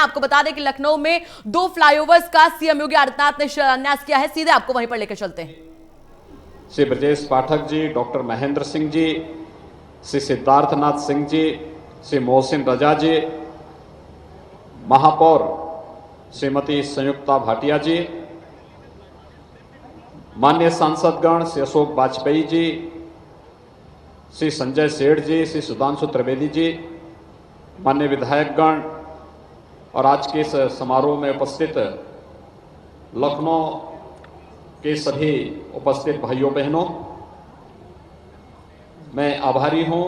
आपको बता दें कि लखनऊ में 2 फ्लाईओवर्स का सीएम योगी आदित्यनाथ ने शिलान्यास किया है। सीधे आपको वहीं पर लेकर चलते हैं। श्री ब्रजेश पाठक जी, डॉक्टर महेंद्र सिंह जी, श्री सिद्धार्थनाथ सिंह जी, श्री मोहसिन रजा जी, महापौर श्रीमती संयुक्ता भाटिया जी, माननीय सांसदगण श्री अशोक वाजपेयी जी, श्री संजय सेठ जी, श्री सुधांशु त्रिवेदी जी, माननीय विधायकगण और आज के इस समारोह में उपस्थित लखनऊ के सभी उपस्थित भाइयों बहनों, मैं आभारी हूं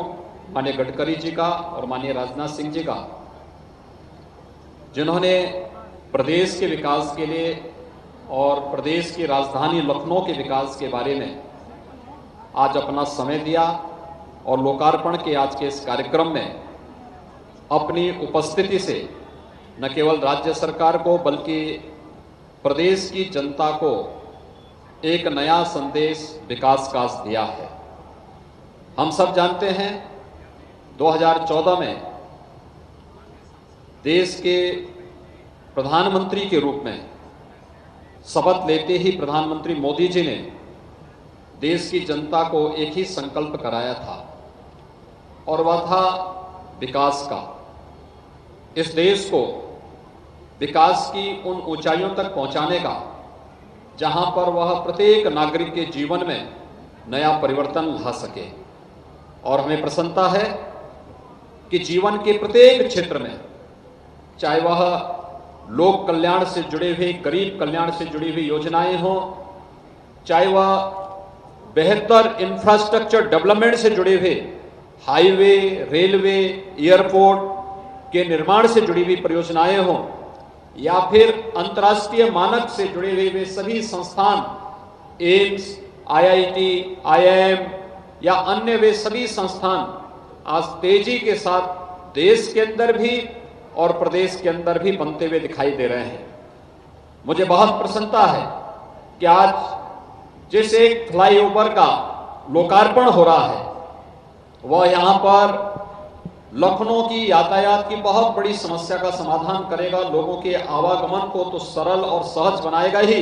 माननीय गडकरी जी का और माननीय राजनाथ सिंह जी का, जिन्होंने प्रदेश के विकास के लिए और प्रदेश की राजधानी लखनऊ के विकास के बारे में आज अपना समय दिया और लोकार्पण के आज के इस कार्यक्रम में अपनी उपस्थिति से न केवल राज्य सरकार को बल्कि प्रदेश की जनता को एक नया संदेश विकास का दिया है। हम सब जानते हैं 2014 में देश के प्रधानमंत्री के रूप में शपथ लेते ही प्रधानमंत्री मोदी जी ने देश की जनता को एक ही संकल्प कराया था और वह था विकास का। इस देश को विकास की उन ऊंचाइयों तक पहुंचाने का जहां पर वह प्रत्येक नागरिक के जीवन में नया परिवर्तन ला सके। और हमें प्रसन्नता है कि जीवन के प्रत्येक क्षेत्र में, चाहे वह लोक कल्याण से जुड़े हुए, गरीब कल्याण से जुड़ी हुई योजनाएं हों, चाहे वह बेहतर इंफ्रास्ट्रक्चर डेवलपमेंट से जुड़े हुए हाईवे, रेलवे, एयरपोर्ट के निर्माण से जुड़ी हुई परियोजनाएं हों, या फिर अंतर्राष्ट्रीय मानक से जुड़े हुए वे सभी संस्थान, एम्स, आईआईटी, आईआईएम या अन्य वे सभी संस्थान आज तेजी के साथ देश के अंदर भी और प्रदेश के अंदर भी बनते हुए दिखाई दे रहे हैं। मुझे बहुत प्रसन्नता है कि आज जिस एक फ्लाईओवर का लोकार्पण हो रहा है वह यहां पर लखनऊ की यातायात की बहुत बड़ी समस्या का समाधान करेगा। लोगों के आवागमन को तो सरल और सहज बनाएगा ही,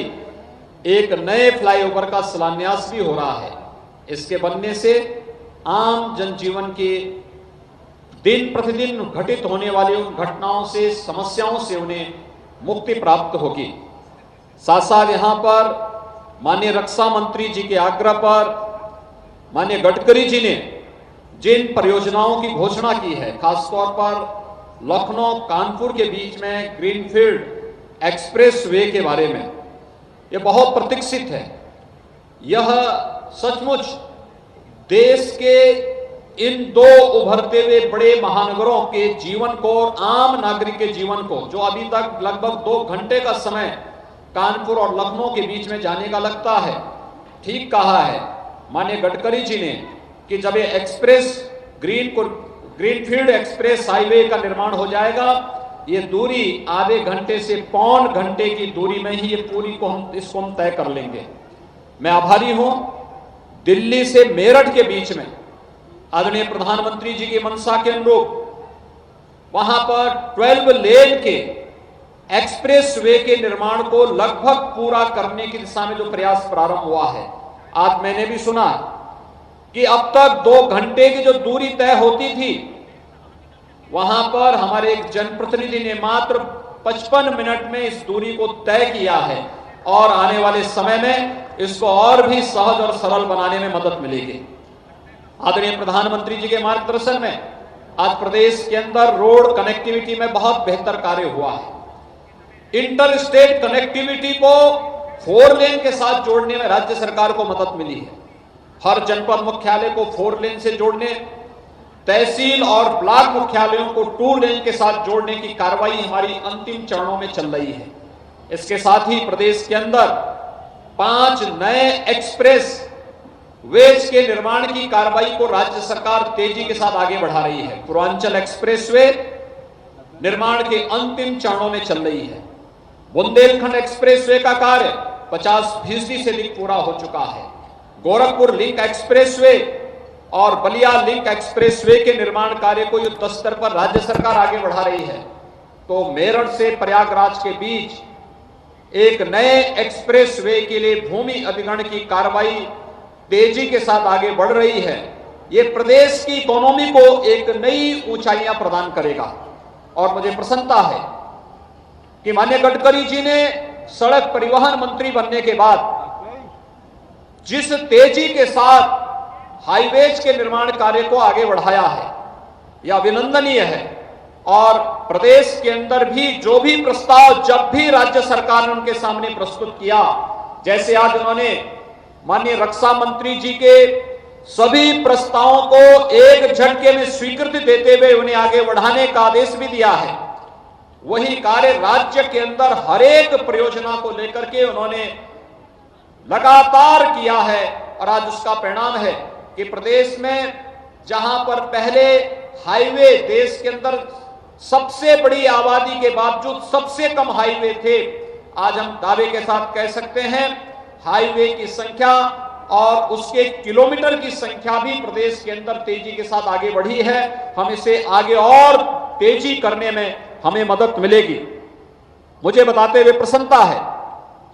एक नए फ्लाईओवर का शिलान्यास भी हो रहा है। इसके बनने से आम जनजीवन के दिन प्रतिदिन घटित होने वाली उन घटनाओं से, समस्याओं से उन्हें मुक्ति प्राप्त होगी। साथ साथ यहां पर माननीय रक्षा मंत्री जी के आग्रह पर माननीय गडकरी जी ने जिन परियोजनाओं की घोषणा की है, खासतौर पर लखनऊ कानपुर के बीच में ग्रीनफील्ड एक्सप्रेस वे के बारे में, यह बहुत प्रतीक्षित है। यह सचमुच देश के इन 2 उभरते हुए बड़े महानगरों के जीवन को और आम नागरिक के जीवन को, जो अभी तक लगभग 2 घंटे का समय कानपुर और लखनऊ के बीच में जाने का लगता है, ठीक कहा है माननीय गडकरी जी ने कि जब ये एक्सप्रेस ग्रीनफील्ड एक्सप्रेस हाईवे का निर्माण हो जाएगा, ये दूरी आधे घंटे से पौन घंटे की दूरी में ही ये पूरी को हम तय कर लेंगे। मैं आभारी हूं दिल्ली से मेरठ के बीच में आदरणीय प्रधानमंत्री जी की मंशा के अनुरूप वहां पर 12 लेन के एक्सप्रेस वे के निर्माण को लगभग पूरा करने की दिशा में जो प्रयास प्रारंभ हुआ है। आज मैंने भी सुना कि अब तक 2 घंटे की जो दूरी तय होती थी, वहां पर हमारे एक जनप्रतिनिधि ने मात्र 55 मिनट में इस दूरी को तय किया है और आने वाले समय में इसको और भी सहज और सरल बनाने में मदद मिलेगी। आदरणीय प्रधानमंत्री जी के मार्गदर्शन में आज प्रदेश के अंदर रोड कनेक्टिविटी में बहुत बेहतर कार्य हुआ है। इंटर स्टेट कनेक्टिविटी को 4 लेन के साथ जोड़ने में राज्य सरकार को मदद मिली है। हर जनपद मुख्यालय को 4 लेन से जोड़ने, तहसील और ब्लॉक मुख्यालयों को 2 लेन के साथ जोड़ने की कार्रवाई हमारी अंतिम चरणों में चल रही है। इसके साथ ही प्रदेश के अंदर 5 नए एक्सप्रेस वेज के निर्माण की कार्रवाई को राज्य सरकार तेजी के साथ आगे बढ़ा रही है। पूर्वांचल एक्सप्रेसवे निर्माण के अंतिम चरणों में चल रही है। बुंदेलखंड एक्सप्रेसवे का कार्य 50% से अधिक पूरा हो चुका है। गोरखपुर लिंक एक्सप्रेसवे और बलिया लिंक एक्सप्रेसवे के निर्माण कार्य को युद्ध स्तर पर राज्य सरकार आगे बढ़ा रही है। तो मेरठ से प्रयागराज के बीच एक नए एक्सप्रेसवे के लिए भूमि अधिग्रहण की कार्रवाई तेजी के साथ आगे बढ़ रही है। ये प्रदेश की इकोनॉमी को एक नई ऊंचाइयां प्रदान करेगा और मुझे प्रसन्नता है कि माननीय गडकरी जी ने सड़क परिवहन मंत्री बनने के बाद जिस तेजी के साथ हाईवेज के निर्माण कार्य को आगे बढ़ाया है, यह अभिनंदनीय है। और प्रदेश के अंदर भी जो भी प्रस्ताव जब भी राज्य सरकार ने उनके सामने प्रस्तुत किया, जैसे आज उन्होंने माननीय रक्षा मंत्री जी के सभी प्रस्तावों को एक झटके में स्वीकृति देते हुए उन्हें आगे बढ़ाने का आदेश भी दिया है, वही कार्य राज्य के अंदर हर एक परियोजना को लेकर के उन्होंने लगातार किया है। और आज उसका परिणाम है कि प्रदेश में जहां पर पहले हाईवे देश के अंदर सबसे बड़ी आबादी के बावजूद सबसे कम हाईवे थे, आज हम दावे के साथ कह सकते हैं हाईवे की संख्या और उसके किलोमीटर की संख्या भी प्रदेश के अंदर तेजी के साथ आगे बढ़ी है। हम इसे आगे और तेजी करने में हमें मदद मिलेगी। मुझे बताते हुए प्रसन्नता है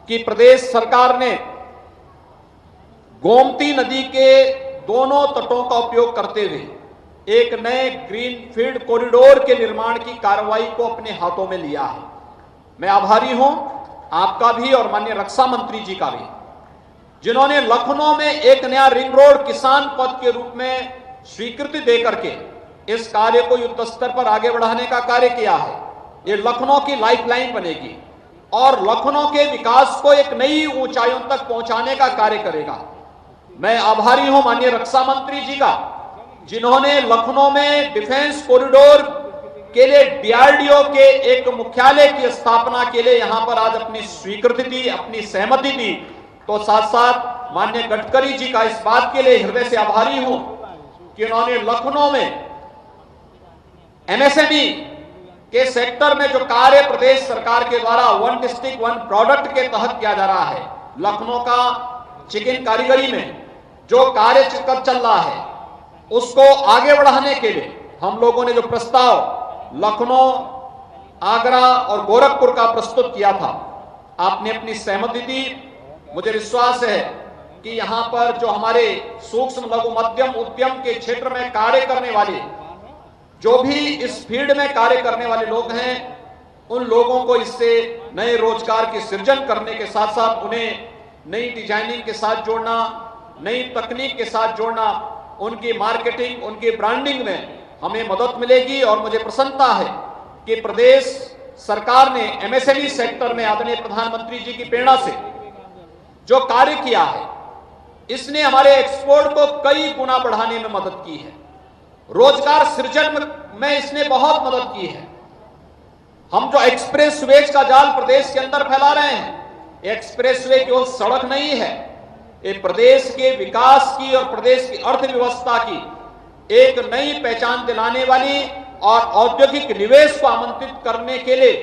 कि प्रदेश सरकार ने गोमती नदी के दोनों तटों का उपयोग करते हुए एक नए ग्रीन फील्ड कॉरिडोर के निर्माण की कार्रवाई को अपने हाथों में लिया है। मैं आभारी हूं आपका भी और माननीय रक्षा मंत्री जी का भी, जिन्होंने लखनऊ में एक नया रिंग रोड किसान पथ के रूप में स्वीकृति देकर के इस कार्य को युद्ध स्तर पर आगे बढ़ाने का कार्य किया है। ये लखनऊ की लाइफलाइन बनेगी और लखनऊ के विकास को एक नई ऊंचाइयों तक पहुंचाने का कार्य करेगा। मैं आभारी हूं माननीय रक्षा मंत्री जी का, जिन्होंने लखनऊ में डिफेंस कॉरिडोर के लिए डीआरडीओ के एक मुख्यालय की स्थापना के लिए यहां पर आज अपनी स्वीकृति दी, अपनी सहमति दी। तो साथ साथ माननीय गडकरी जी का इस बात के लिए हृदय से आभारी हूं कि उन्होंने लखनऊ में एमएसएमई के सेक्टर में जो कार्य प्रदेश सरकार के द्वारा वन डिस्ट्रिक्ट वन प्रोडक्ट के तहत किया जा रहा है, लखनऊ का चिकन कारीगरी में जो कार्य चल रहा है उसको आगे बढ़ाने के लिए हम लोगों ने जो प्रस्ताव लखनऊ, आगरा और गोरखपुर का प्रस्तुत किया था, आपने अपनी सहमति दी। मुझे विश्वास है कि यहां पर जो हमारे सूक्ष्म लघु मध्यम उद्यम के क्षेत्र में कार्य करने वाले, जो भी इस फील्ड में कार्य करने वाले लोग हैं, उन लोगों को इससे नए रोजगार की सृजन करने के साथ साथ उन्हें नई डिजाइनिंग के साथ जोड़ना, नई तकनीक के साथ जोड़ना, उनकी मार्केटिंग, उनकी ब्रांडिंग में हमें मदद मिलेगी। और मुझे प्रसन्नता है कि प्रदेश सरकार ने एमएसएमई सेक्टर में आदरणीय प्रधानमंत्री जी की प्रेरणा से जो कार्य किया है, इसने हमारे एक्सपोर्ट को कई गुना बढ़ाने में मदद की है, रोजगार सृजन में इसने बहुत मदद की है। हम जो एक्सप्रेसवेज का जाल प्रदेश के अंदर फैला रहे हैं, एक्सप्रेसवे केवल सड़क नहीं है, ये प्रदेश के विकास की और प्रदेश की अर्थव्यवस्था की एक नई पहचान दिलाने वाली और औद्योगिक निवेश को आमंत्रित करने के लिए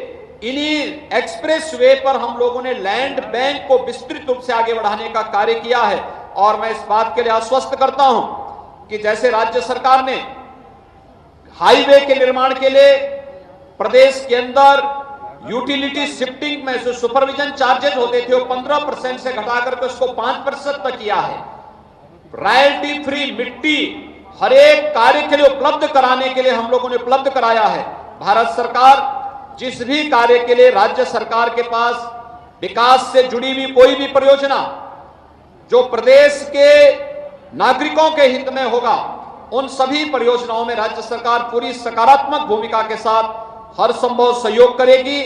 इन्हीं एक्सप्रेसवे पर हम लोगों ने लैंड बैंक को विस्तृत रूप से आगे बढ़ाने का कार्य किया है। और मैं इस बात के लिए आश्वस्त करता हूं कि जैसे राज्य सरकार ने हाईवे के निर्माण के लिए प्रदेश के अंदर यूटिलिटी शिफ्टिंग में जो सुपरविजन चार्जेस होते थे वो 15% से घटाकर के उसको 5% तक किया है। रॉयल्टी फ्री मिट्टी हर एक कार्य के लिए उपलब्ध कराने के लिए हम लोगों ने उपलब्ध कराया है। भारत सरकार जिस भी कार्य के लिए राज्य सरकार के पास विकास से जुड़ी हुई कोई भी परियोजना जो प्रदेश के नागरिकों के हित में होगा, उन सभी परियोजनाओं में राज्य सरकार पूरी सकारात्मक भूमिका के साथ हर संभव सहयोग करेगी।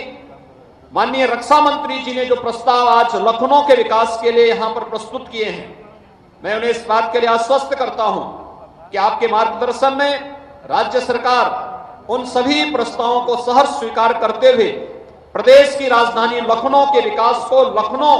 माननीय रक्षा मंत्री जी ने जो प्रस्ताव आज लखनऊ के विकास के लिए यहां पर प्रस्तुत किए हैं, मैं उन्हें इस बात के लिए आश्वस्त करता हूं कि आपके मार्गदर्शन में राज्य सरकार उन सभी प्रस्तावों को सहर्ष स्वीकार करते हुए प्रदेश की राजधानी लखनऊ के विकास को लखनऊ